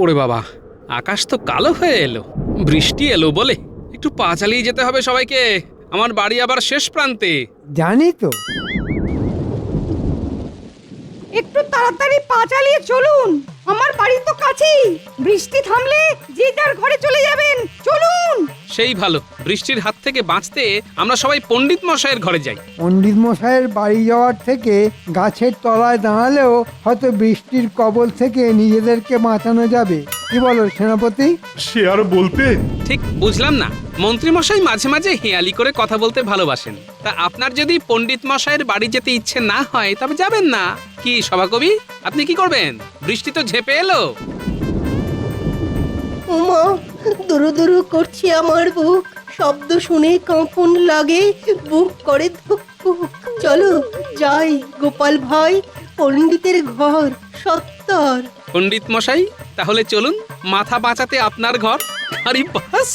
ওরে বাবা, আকাশ তো কালো হয়ে এলো, বৃষ্টি এলো বলে একটু পা চালিয়ে যেতে হবে সবাইকে। আমার বাড়ি আবার শেষ প্রান্তে। জানি তো। একটু তাড়াতাড়ি পা চালিয়ে চলুন, আমার বাড়ি তো কাছেই। বৃষ্টি থামলে যে যার ঘরে চলে যাবেন, চলুন। সেই ভালো, বৃষ্টির হাত থেকে বাঁচতে আমরা সবাই পণ্ডিত মশাইয়ের ঘরে যাই। পণ্ডিত মশাইয়ের বাড়ি যাওয়ার থেকে গাছের তলায় দাঁড়ালেও হয়তো বৃষ্টির কবল থেকে নিজেদেরকে বাঁচানো যাবে। কি বলো সেনাপতি? সে আর বলতে। ঠিক বুঝলাম না, মন্ত্রী মশাই মাঝে মাঝে হেয়ালি করে কথা বলতে ভালোবাসেন, তা আপনার যদি পণ্ডিত মশাইয়ের বাড়ি যেতে ইচ্ছে না হয় তবে যাবেন না। কি সভাকবি, আপনি কি করবেন? বৃষ্টি তো ঝেপে এলো। ওমা, দুরু দুরু করছে আমার বুক, শব্দ শুনে কাঁপন লাগে, বুক করে ধুক ধুক। চলো যাই গোপাল ভাই, পণ্ডিতের ঘর সত্তর। পণ্ডিত মশাই, তাহলে চলুন, মাথা বাঁচাতে আপনার ঘর। আরে বাস,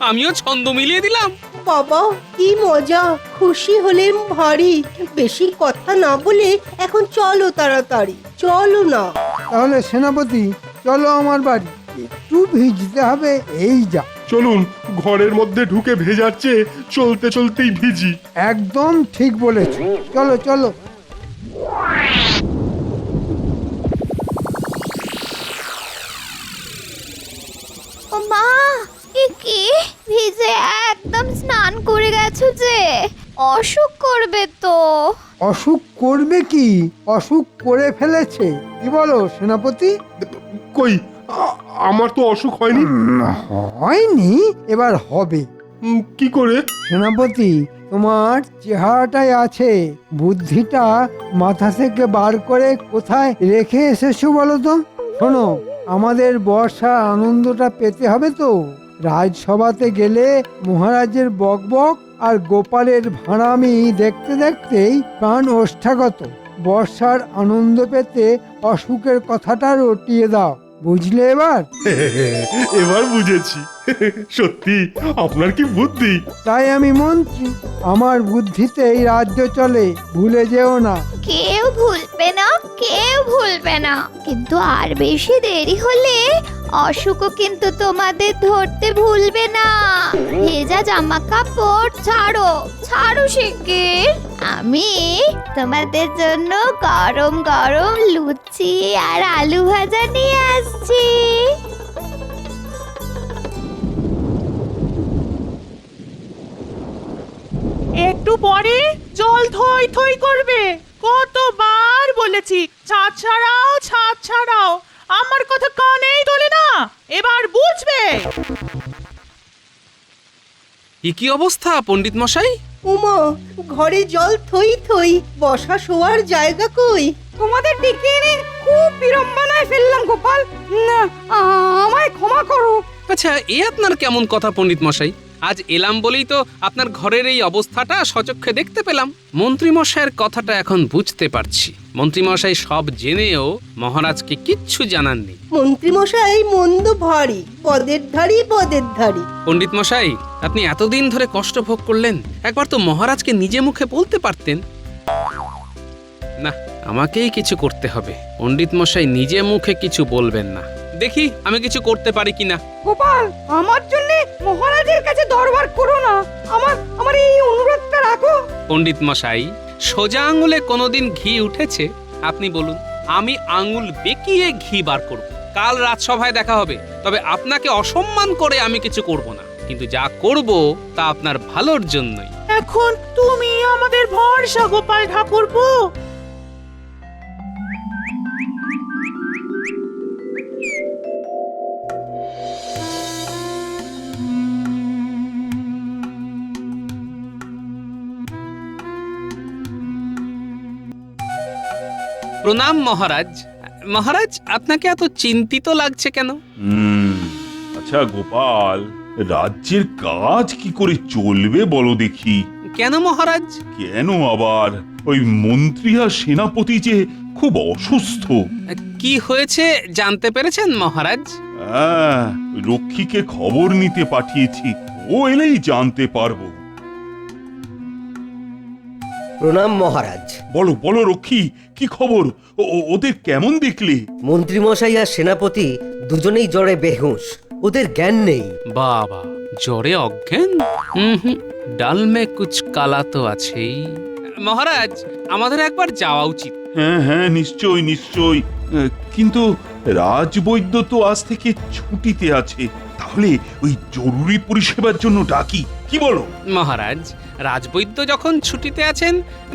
আমিও ছন্দ মিলিয়ে দিলাম। বাবা কি মজা, খুশি হলেন ভারী। বেশি কথা না বলে এখন চলো তাড়াতাড়ি, চলো না। তাহলে সেনাপতি চলো আমার বাড়ি, একটু ভিজতে হবে এই যা। চলুন, ঘরের মধ্যে ঢুকে ভেজার চেয়ে চলতে চলতেই ভিজি। একদম ঠিক বলেছ, চলো চলো। ও মা, কি ভিজে একদম স্নান করে গেছো যে, অসুখ করবে তো। অসুখ করবে কি, অসুখ করে ফেলেছে। কি বলো সেনাপতি? কই, আমার তো অসুখ হয়নি। হয়নি, এবার হবে। কি করে? সেনাপতি, তোমার চেহারাটাই আছে, বুদ্ধিটা মাথা থেকে বার করে কোথায় রেখে এসেছো বলো তো? শোনো, আমাদের বর্ষার আনন্দটা পেতে হবে তো। রাজসভাতে গেলে মহারাজের বকবক আর গোপালের ভাঁড়ামি দেখতে দেখতেই প্রাণ ওষ্ঠাগত। বর্ষার আনন্দ পেতে অসুখের কথাটা রটিয়ে দাও, বুঝলে এবার? এবার বুঝেছি। সত্যি আপনার কি বুদ্ধি। তাই আমি মন্ত্রী, আমার বুদ্ধিতেই রাজ্য চলে, ভুলে যেও না। কেউ ভুলবে না, কেউ ভুলবে না, কিন্তু আর বেশি দেরি হলে অসুখও কিন্তু তোমাদের ধরতে ভুলবে না। ভেজা জামা কাপড় ছাড়ো, ছাড়ো শিগগির। আমি তোমাদের জন্য গরম গরম লুচি আর আলু ভাজা নিয়ে আসছি। একটু পরে জল থই থই করবে। কতবার বলেছি ছাদ ছাড়াও, ছাদ ছাড়াও, আমার কথা কানেই তোলে না। এবার বুঝবে। কি অবস্থা পণ্ডিত মশাই? ওমা, ঘরে জল থই থই, বসা শোয়ার জায়গা কই? তোমাদের ডেকে এনে খুব বিড়ম্বনায় ফেললাম গোপাল, না, আমায় ক্ষমা করো। আচ্ছা, এ আপনার কেমন কথা পণ্ডিত মশাই? আজ এলাম বলেই তো আপনার ঘরের এই অবস্থাটা সচক্ষে দেখতে পেলাম। মন্ত্রী মশাইয়ের কথাটা এখন বুঝতে পারছি। মন্ত্রী মশাই সব জেনেও মহারাজকে কিচ্ছু জানাননি। মন্ত্রী মশাই মন্দ ভারী, পদের ধারি পদের ধারি। পণ্ডিত মশাই, আপনি এতদিন ধরে কষ্ট ভোগ করলেন, একবার তো মহারাজকে নিজে মুখে বলতে পারতেন। না, আমাকেই কিছু করতে হবে। পণ্ডিত মশাই নিজে মুখে কিছু বলবেন না, দেখি আমি কিছু করতে পারি কিনা। গোপাল, আমার জন্য মহারাজের কাছে দরবার করো না, আমার এই অনুরোধটা রাখো। পণ্ডিত মশাই, সোজা আঙুলে কোনোদিন ঘি উঠেছে? আপনি বলুন, আমি আঙুল বেঁকিয়ে ঘি বার করব। কাল রাজসভায় দেখা হবে, তবে আপনাকে অসম্মান করে আমি কিছু করব না, কিন্তু যা করব তা আপনার ভালোর জন্যই। এখন তুমি আমাদের ভরসা গোপাল ঠাকুরপো। প্রণাম মহারাজ। মহারাজ, আপনাকে এত চিন্তিত লাগছে কেন? আচ্ছা গোপাল, রাজ্যের কাজ কি করে চলবে বলো দেখি। কেন মহারাজ? কেন আবার, ওই মন্ত্রী আর সেনাপতি যে খুব অসুস্থ। কি হয়েছে জানতে পেরেছেন মহারাজ? রক্ষীকে খবর নিতে পাঠিয়েছি, ও এলেই জানতে পারবো। প্রণাম মহারাজ। বলো বলো রক্ষী, কি খবর? ওদের কেমন দেখলে? মন্ত্রীমশাই আর সেনাপতি দুজনেই জ্বরে বেহুঁশ, ওদের জ্ঞান নেই। বাবা, জ্বরে অজ্ঞান? হুম, ডাল মে কুছ কালা তো আছেই। মহারাজ, আমাদের একবার যাওয়া উচিত। হ্যাঁ হ্যাঁ, নিশ্চয় নিশ্চয়। কিন্তু রাজবৈদ্য তো আজ থেকে ছুটিতে আছে, তাহলে ওই জরুরি পরিষেবার জন্য ডাকি, কি বলো? মহারাজ, রাজবৈদ্য যখন ছুটিতে আছেন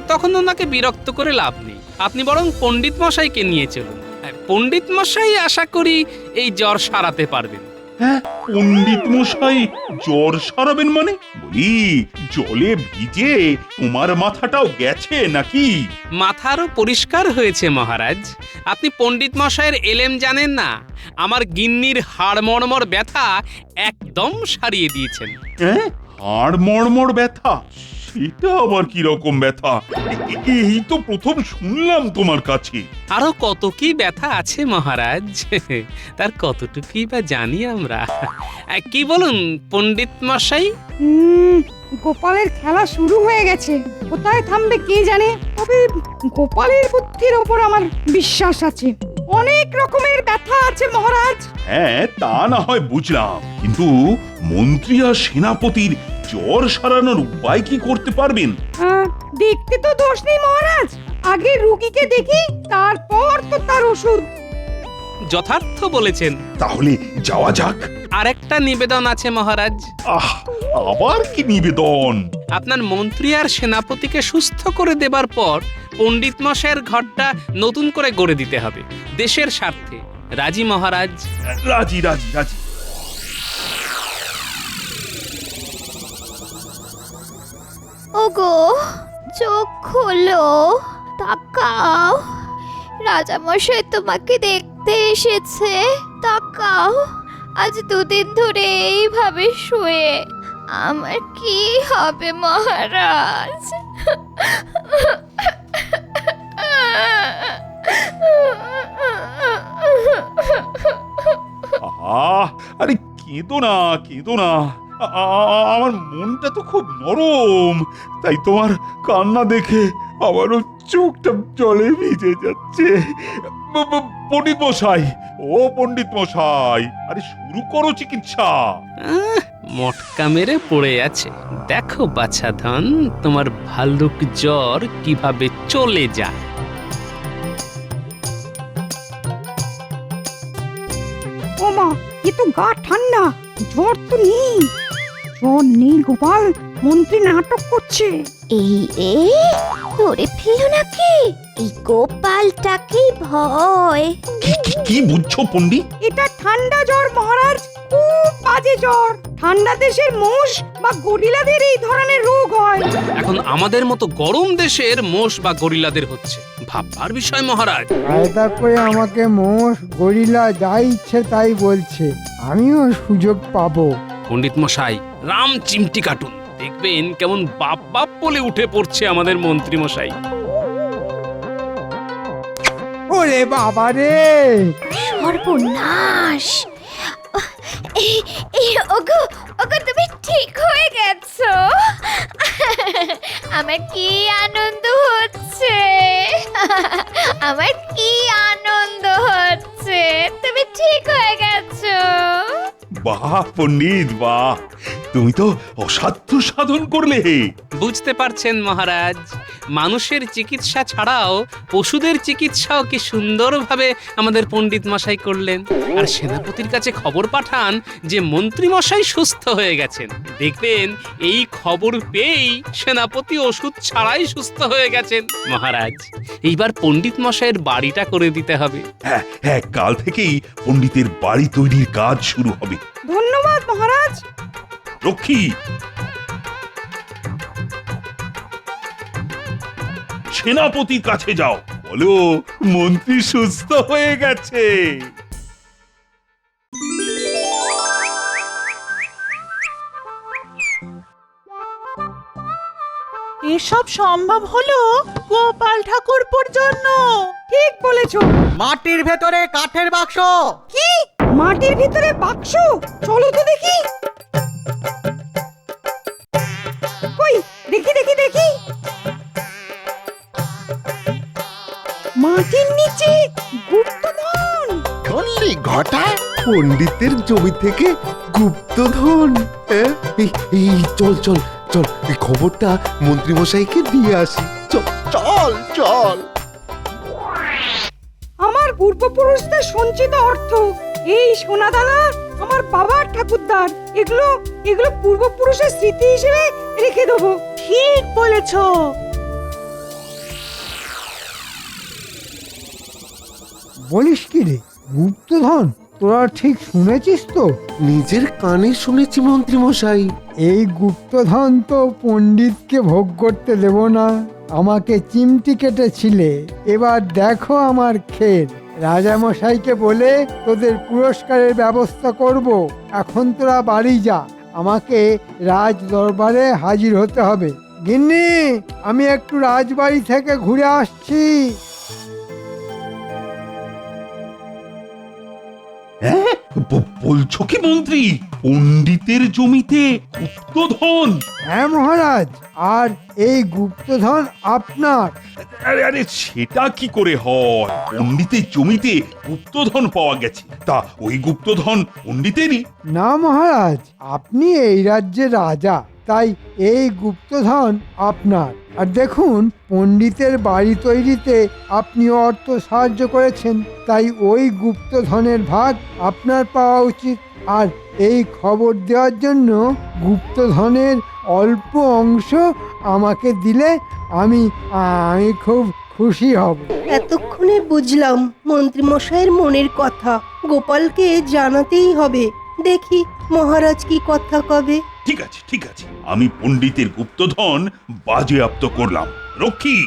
তখন ওনাকে বিরক্ত করে লাভ নেই। আপনি বরং পণ্ডিত মশাইকে নিয়ে চলুন। পণ্ডিত মশাই আশা করি এই জ্বর সারাতে পারবেন। হ্যাঁ, পণ্ডিত মশাই জ্বর সারাবেন মানে? বলি, জলে ভিজে তোমার মাথাটাও গেছে নাকি? মাথারও পরিষ্কার হয়েছে মহারাজ। আপনি পণ্ডিত মশাইয়ের এলেম জানেন না। আমার গিন্নির হাড় মড়মড় ব্যথা একদম সারিয়ে দিয়েছেন। হ্যাঁ, হাড় মড়মড় ব্যথা? সেটা আবার কি রকম ব্যথা? এই তো প্রথম শুনলাম তোমার কাছে। আরো কত কি ব্যথা আছে মহারাজ, তার কতটুকুই বা জানি আমরা। কি বলুন পণ্ডিত মশাই? গোপালের খেলা শুরু হয়ে গেছে, কোথায় থামবে কে জানে। তবে গোপালের বুদ্ধির ওপর আমার বিশ্বাস আছে। অনেক রকমের ব্যথা আছে মহারাজ। হ্যাঁ, তা না হয় বুঝলাম, কিন্তু মন্ত্রী আর সেনাপতির জ্বর সারানোর উপায় কি করতে পারবেন? দেখতে তো দোষ নেই মহারাজ, আগে রুগীকে দেখি, তারপর তো তার ওষুধ। যথার্থ বলেছেন। তাহলে যাওয়া যাক। আরেকটা নিবেদন আছে মহারাজ। আবার কি নিবেদন? আপনার মন্ত্রী আর সেনাপতিকে সুস্থ করে দেবার পর পণ্ডিত মশাইয়ের ঘরটা নতুন করে গড়ে দিতে হবে, দেশের স্বার্থে। রাজি মহারাজ? রাজি রাজি রাজি। ওগো, চোখ খোলো, তাকাও, রাজামশাই তোমাকে দেখতে এসেছে, তাকাও। আজ দুদিন ধরে এইভাবে শুয়ে আমার কি হবে মহারাজ? আরে কেঁদো না কেঁদো না, আমার মনটা তো খুব নরম, তাই তোমার কান্না দেখে আমারও চোখটা জলে ভিজে যাচ্ছে। পণ্ডিত মশাই, ও পণ্ডিত মশাই, আরে শুরু করো চিকিৎসা। মটকা মেরে পড়ে আছে। দেখো বাছাধন, তোমার ভাল্লুক জ্বর কিভাবে চলে যায়। ও মা, এ তো গা ঠান্ডা, জ্বর তো নেই। জ্বর নেই গোপাল, মন্ত্রী নাটক করছে। এই রে, ধরে ফেলো নাকি? এই গোপালটাকে ভয়। কি বুঝছো পণ্ডিত? এটা ঠান্ডা জ্বর মহারাজ, খুব বাজে জ্বর। ঠান্ডা দেশের মোষ বা গরিলাদের এই ধরনের রোগ হয়। এখন আমাদের মতো গরম দেশের মোষ বা গরিলাদের হচ্ছে, ভাববার বিষয় মহারাজ। কায়দা করে আমাকে মোষ গরিলা যা ইচ্ছে তাই বলছে, আমিও সুযোগ পাবো। পণ্ডিত মশাই, রাম চিমটি কাটুন, দেখবেন কেমন বাপ বাপ বলে উঠে পড়ছে আমাদের মন্ত্রী মশাই। ওরে বাবা রে, সর্বনাশ! ওগো, ওগো, তুমি ঠিক হয়ে গেছো। আমার কি আনন্দ হচ্ছে, আমার কি আনন্দ হচ্ছে, তুমি ঠিক হয়ে গেছো। বাহ পণ্ডিত বাহ, তুমি তো অসাধ্য সাধন করলে। বুঝতে পারছেন মহারাজ, মানুষের চিকিৎসা ছাড়াও পশুদের চিকিৎসাও কি সুন্দরভাবে আমাদের পণ্ডিত মশাই করলেন। আর সেনাপতির কাছে খবর পাঠান যে মন্ত্রী মশাই সুস্থ হয়ে গেছেন। দেখবেন এই খবর পেয়েই সেনাপতি ওষুধ ছাড়াই সুস্থ হয়ে গেছেন। মহারাজ, এইবার পণ্ডিত মশাইয়ের বাড়িটা করে দিতে হবে। হ্যাঁ হ্যাঁ, কাল থেকেই পণ্ডিতের বাড়ি তৈরির কাজ শুরু হবে। ধন্যবাদ মহারাজ। রক্ষী, সেনাপতির কাছে যাও, বলো মন্ত্রী সুস্থ হয়ে গেছে। এসব সম্ভব হলো গোপাল ঠাকুরপুর জন্য। ঠিক বলেছো। মাটির ভেতরে কাঠের বাক্স। কি? মাটির ভিতরে বাক্স? চলো তো দেখি। কই, দেখি দেখি দেখি। মাটির নিচে গুপ্তধন। ধনলি ঘটা পণ্ডিতের জমি থেকে গুপ্তধন। হ্যাঁ? এই চল চল চল, এই খবরটা মন্ত্রী মশাইকে দিয়ে আসি। চল চল চল। আমার পূর্বপুরুষদের সঞ্চিত অর্থ, এই সোনাদানা আমার বাবার ঠাকুরদার, এগুলো এগুলো পূর্বপুরুষের স্মৃতি হিসেবে রেখে দেবো। ঠিক বলেছো। বলিস কি রে, গুপ্তধন? তোরা ঠিক শুনেছিস তো? নিজের কানে শুনেছি মন্ত্রী মশাই। এই গুপ্তধন তো পণ্ডিতকে ভোগ করতে দেব না, আমাকে চিমটি কেটেছিলে। এবার দেখো আমার খেল। রাজামশাইকে বলে তোদের পুরস্কারের ব্যবস্থা করব। এখন তোরা বাড়ি যা, আমাকে রাজ দরবারে হাজির হতে হবে। গিন্নি, আমি একটু রাজবাড়ি থেকে ঘুরে আসছি। হ্যাঁ, বলছো কি মন্ত্রী, পণ্ডিতের জমিতে গুপ্তধন? হ্যাঁ মহারাজ, আর এই গুপ্তধন আপনার। আরে আরে, সেটা কি করে হয়? পণ্ডিতের জমিতে গুপ্তধন পাওয়া গেছে, তা ওই গুপ্তধন পণ্ডিতেরই? না মহারাজ, আপনি এই রাজ্যের রাজা, তাই এই গুপ্তধন আপনার। আর দেখুন, পণ্ডিতের বাড়ি তৈরিতে আপনি অর্থ সাহায্য করেছেন, তাই ওই গুপ্তধনের ভাগ আপনার পাওয়া উচিত। আর এই খবর দেওয়ার জন্য গুপ্তধনের অল্প অংশ আমাকে দিলে আমি আমি খুব খুশি হব। এতক্ষণে বুঝলাম মন্ত্রী মশাইয়ের মনের কথা। গোপালকে জানাতেই হবে। দেখি মহারাজ কি কথা কবে। ঠিক আছে ঠিক আছে, আমি পণ্ডিতের গুপ্তধন বাজেয়াপ্ত করলাম। রক্ষী,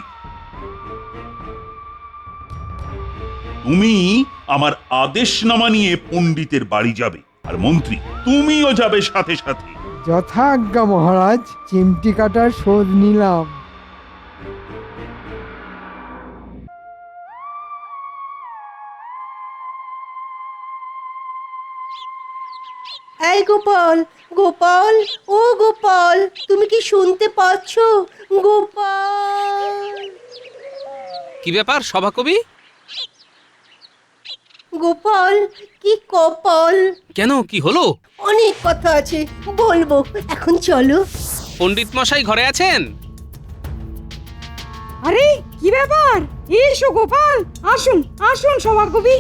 তুমি আমার আদেশনামা নিয়ে পণ্ডিতের বাড়ি যাবে, আর মন্ত্রী তুমিও যাবে সাথে সাথে। যথাজ্ঞা মহারাজ, চিমটি কাটার শোধ নিলাম। এই গোপাল, গোপাল, ও গোপাল, তুমি কি শুনতে পাচ্ছ? গোপাল, কি ব্যাপার সভাকবি? গোপাল, কি কপাল। কেন, কি হলো? অনেক কথা আছে, বলবো, এখন চলো। পণ্ডিত মশাই ঘরে আছেন? আরে কি ব্যাপার? এসো গোপাল, আসুন আসুন সভাকবি।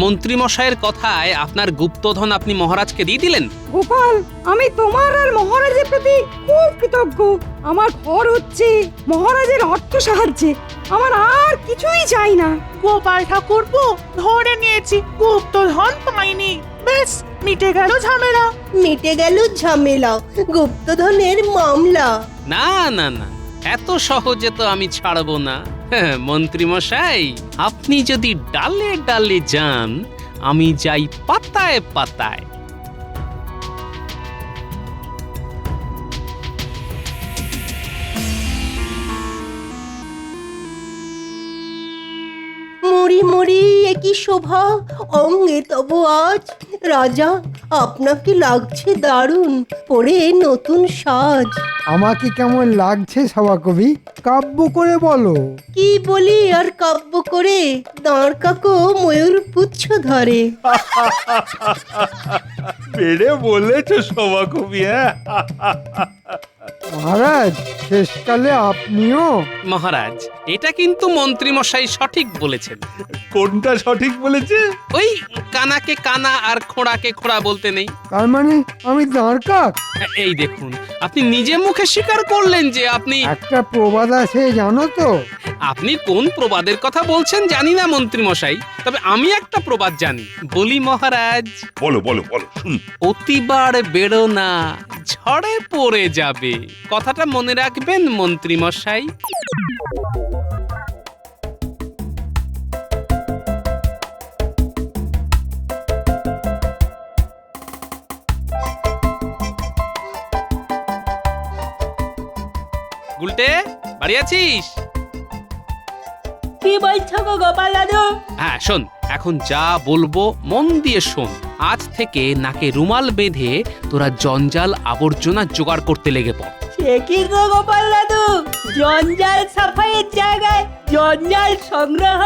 মন্ত্রী মশাইয়ের কথায় আপনার গুপ্তধন আপনি মহারাজকে দিয়ে দিলেন? গোপাল, আমি তোমার আর মহারাজের প্রতি খুব কৃতজ্ঞ। আমার ঘর হচ্ছে মহারাজের অর্থ সাহায্যে, আমার আর কিছুই চাই না। গোপাল ঠাকুরপো, ধরে নিয়েছি, গুপ্তধন পাইনি, বেশ মিটে গেল ঝামেলা। মিটে গেল ঝামেলা, গুপ্তধনের মামলা। না না না, এত সহজে তো আমি ছাড়বো না। মন্ত্রী মশাই, আপনি যদি ডালে ডালে যান, আমি যাই পাতায় পাতায়। মরি মরি একই শোভা অঙ্গে তব আজ। রাজা, আপনাকে লাগছে দারুণ, পরে নতুন সাজ। আমাকে কেমন লাগছে সভাকবি? কাব্য করে বলো। কি বলি আর কাব্য করে, দাঁড় কাকো ময়ূর পুচ্ছ ধরে। বেড়ে বলেছ সভাকবি। হ্যাঁ, মহারাজ, শেষকালে আপনিও? মহারাজ, এটা কিন্তু মন্ত্রী মশাই সঠিক বলেছেন। কোনটা সঠিক বলেছে? ওই কানাকে কানা আর খোঁড়াকে খোঁড়া বলতে নেই। তার মানে আমি দাঁড় কাক? এই দেখুন, আপনি নিজে মুখে স্বীকার করলেন যে আপনি। একটা প্রবাদ আছে জানো তো? আপনি কোন প্রবাদের কথা বলছেন জানি না মন্ত্রী মশাই, তবে আমি একটা প্রবাদ জানি। বলি মহারাজ, বলো বলো বলো, শুন। অতিবার বেরো না, ঝড়ে পড়ে যাবে। কথাটা মনে রাখবেন মন্ত্রী মশাই। গুলটে, বাড়ি আছিস? কি বলছো গো গোপাল দাদু? হ্যাঁ শোন, এখন যা বলবো মন দিয়ে শোন। আজ থেকে নাকে রুমাল বেঁধে তোরা জঞ্জাল আবর্জনা জোগাড় করতে লেগে পড়। সে কি গো গোপাল দাদু, জঞ্জাল সাফাইয়ের জায়গায় জঞ্জাল সংগ্রহ?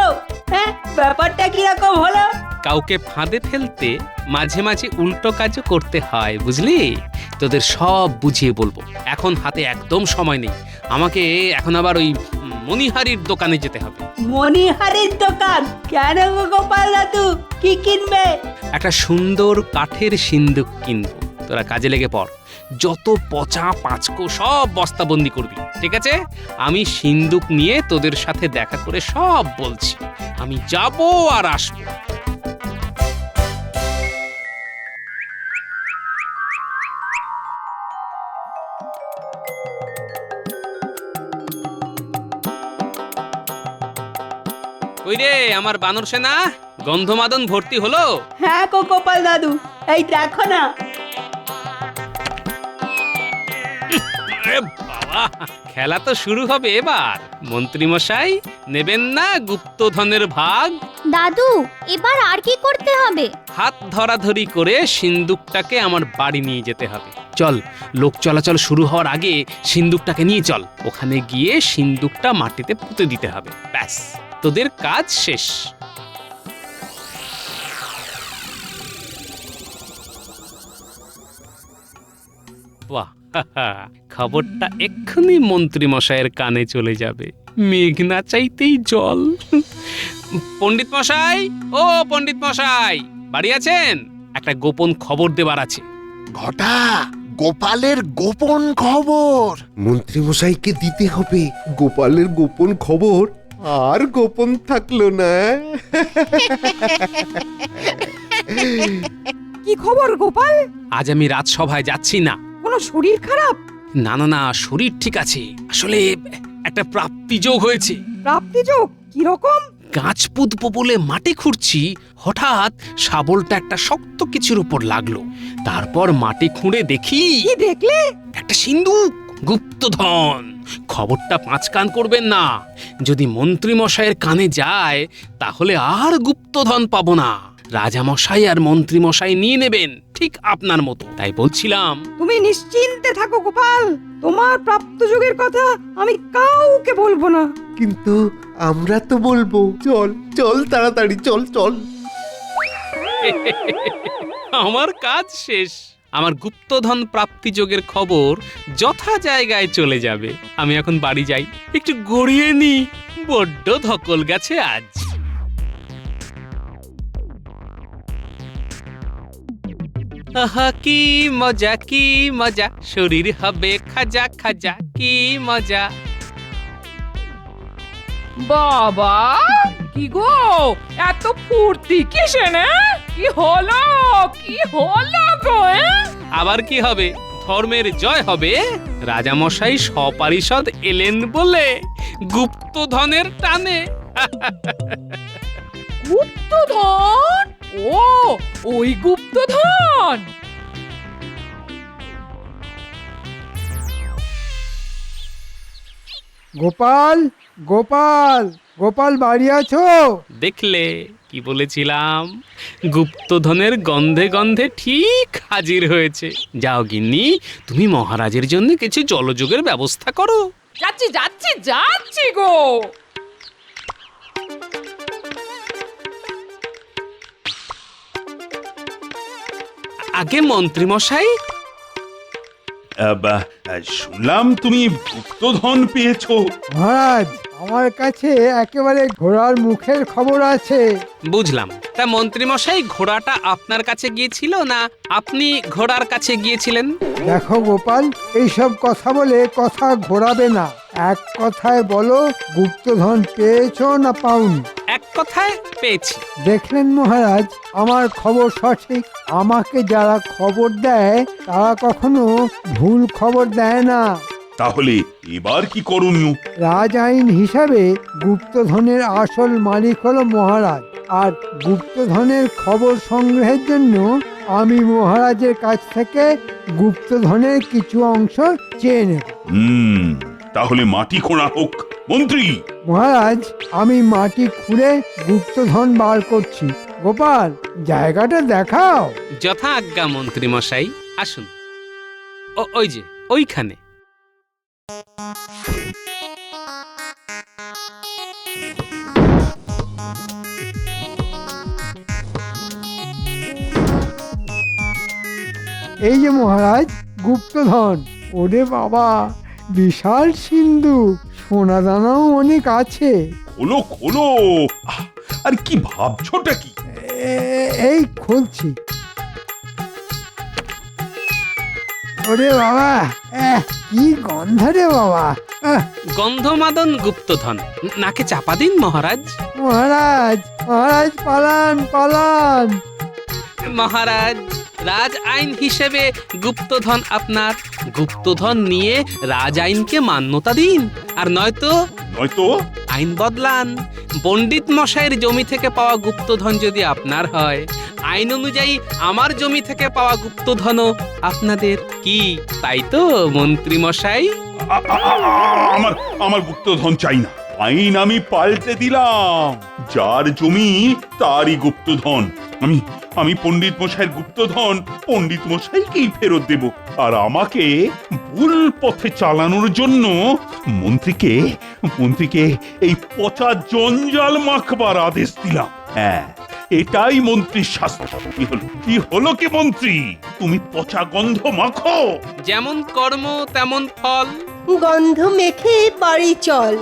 হ্যাঁ, ব্যাপারটা কিরকম হলো? কাউকে ফাঁদে ফেলতে মাঝে মাঝে উল্টো কাজও করতে হয়, বুঝলি? তোদের সব বুঝিয়ে বলবো। এখন হাতে একদম সময় নেই, আমাকে এখন আবার ওই মণিহারির দোকানে যেতে হবে। মণিহারির দোকান? কেন গো গোপাল দাদু, কি কিনবে? একটা সুন্দর কাঠের সিন্দুক কিনবো, তোরা কাজে লেগে পড়। যত পচা পাঁচকো সব বস্তাবন্দি করবি, ঠিক আছে? আমি সিন্দুক নিয়ে তোদের সাথে দেখা করে সব বলছি। আমি যাব আর আসবো। ওই রে আমার বানর সেনা, গন্ধমাদন ভর্তি হলো? হ্যাঁ গো গোপাল দাদু, এই দেখো না। আরে বাবা, খেলা তো শুরু হবে এবার। মন্ত্রী মশাই, নেবেন না গুপ্তধনের ভাগ? দাদু, এবার আর কি করতে হবে? হাত ধরাধরি করে সিন্দুকটাকে আমার বাড়ি নিয়ে যেতে হবে। চল, লোক চলাচল শুরু হওয়ার আগে সিন্দুকটাকে নিয়ে চল। ওখানে গিয়ে সিন্দুকটা মাটিতে পুঁতে দিতে হবে, ব্যাস তোদের কাজ শেষ। বাহ, খবরটা এক্ষুনি মন্ত্রী মশাইয়ের কানে চলে যাবে। মেঘ না চাইতেই জল। পণ্ডিত মশাই, ও পণ্ডিত মশাই, বাড়ি আছেন? একটা গোপন খবর দেবার আছে। ঘটা, গোপালের গোপন খবর মন্ত্রী মশাইকে দিতে হবে। গোপালের গোপন খবর আর গোপন থাকলো না। কি খবর গোপাল? আজ আমি রাজসভায় যাচ্ছি না। কোনো শরীর খারাপ? না না না, শরীর ঠিক আছে। আসলে একটা প্রাপ্তি যোগ হয়েছে। প্রাপ্তি যোগ? কিরকম? গাছ পুঁতবো বলে মাটি খুঁড়ছি, হঠাৎ শাবলটা একটা শক্ত কিছুর উপর লাগলো। তারপর মাটি খুঁড়ে দেখি। কি দেখলে? একটা সিন্দুক, গুপ্তধন। খবরটা পাঁচ কান করবেন না। যদি মন্ত্রী মশাইয়ের কানে যায় তাহলে আর গুপ্তধন পাবো না। রাজা মশাই আর মন্ত্রী মশাই নিয়ে নেবেন, ঠিক আপনার মতো। তাই বলছিলাম। তুমি নিশ্চিন্তে থাকো গোপাল, তোমার প্রাপ্ত যুগের কথা আমি কাউকে বলবো না। কিন্তু আমরা তো বলবো। চল চল তাড়াতাড়ি চল চল। আমার কাজ শেষ। আমার গুপ্তধন প্রাপ্তি যোগের খবর যথা জায়গায় চলে যাবে। আমি এখন বাড়ি যাই, একটু গড়িয়ে নি, বড্ড ধকল গেছে আজ। আহা কি মজা, কি মজা, শরীর হবে খাজা খাজা, কি মজা। বাবা, কি গো এত ফুর্তি কিসে না? কি হলো, কি হলো গো? আবার কি হবে? ধর্মের জয় হবে। রাজামশাই সপারিষদ এলেন বলে, গুপ্তধনের টানে। গুপ্তধন? ও, ওই গুপ্তধন? গোপাল, গোপাল, গোপাল বাড়ি আছো? দেখলে কি বলেছিলাম? গুপ্তধনের গন্ধে গন্ধে ঠিক হাজির হয়েছে। যাও গিন্নি, তুমি মহারাজের জন্য কিছু জলযোগের ব্যবস্থা করো। যাচ্ছি যাচ্ছি যাচ্ছি গো। আগে মন্ত্রী মশাই। শুনলাম তুমি গুপ্তধন পেয়েছো। মহারাজ, আমার কাছে একেবারে ঘোড়ার মুখের খবর আছে। বুঝলাম। তা মন্ত্রী মশাই, ঘোড়াটা আপনার কাছে গিয়েছিল না আপনি ঘোড়ার কাছে গিয়েছিলেন? দেখো গোপাল, এইসব কথা বলে কথা ঘোরাবে না। এক কথায় বলো, গুপ্তধন পেয়েছো না পাওনি? এক কথায় পেয়েছি। দেখলেন মহারাজ, আমার খবর সঠিক। আমাকে যারা খবর দেয় তারা কখনো ভুল খবর দেয় না। তাহলে এবার কি করণীয়? রাজ আইন হিসাবে গুপ্তধনের আসল মালিক হলো মহারাজ, আর গুপ্তধনের খবর সংগ্রহের জন্য আমি মহারাজের কাছ থেকে গুপ্তধনের কিছু অংশ চেয়ে নেব। তাহলে মাটি খোঁড়া হোক মন্ত্রী। মহারাজ, আমি মাটি খুঁড়ে গুপ্তধন বার করছি। গোপাল, জায়গাটা দেখাও। যথা আজ্ঞা মন্ত্রী মশাই, আসুন। ওই যে ওইখানে। এই যে মহারাজ গুপ্তধন। ওরে বাবা, বিশাল সিন্ধু, সোনা দানাও অনেক আছে। খোলো খোলো। আরে কি ভাবছোটা কি? এই খুলছি। ওরে বাবা, কি গন্ধ রে বাবা। গন্ধমাদন গুপ্তধন। নাকে চাপা দিন মহারাজ। মহারাজ, মহারাজ পালান পালান। মহারাজ, রাজ আইন হিসেবে গুপ্তধন আপনার। গুপ্তধন নিয়ে রাজ আইনকে মান্যতা দিন, আর নয়তো নয়তো আইন বদলান। পণ্ডিত মশাইয়ের জমি থেকে পাওয়া গুপ্তধন যদি আপনার হয়, আইন অনুযায়ী আমার জমি থেকে পাওয়া গুপ্তধনও আপনাদের। কি তাই তো মন্ত্রী মশাই? আমার আমার গুপ্তধন চাই না। আইন আমি পাল্টে দিলাম। যার জমি তারই গুপ্তধন। আমি পণ্ডিত মশাইয়ের গুপ্তধন পণ্ডিত মশাইকেই ফেরত দেব। আর আমাকে ভুল পথে চালানোর জন্য মন্ত্রীকে এই পচা জঞ্জাল মাখবার আদেশ দিলাম। হ্যাঁ, এটাই মন্ত্রীর শাস্তি। কি হলো কি মন্ত্রী, তুমি পচা গন্ধ মাখো। যেমন কর্ম তেমন ফল। গন্ধ মেখে বাড়ি চল।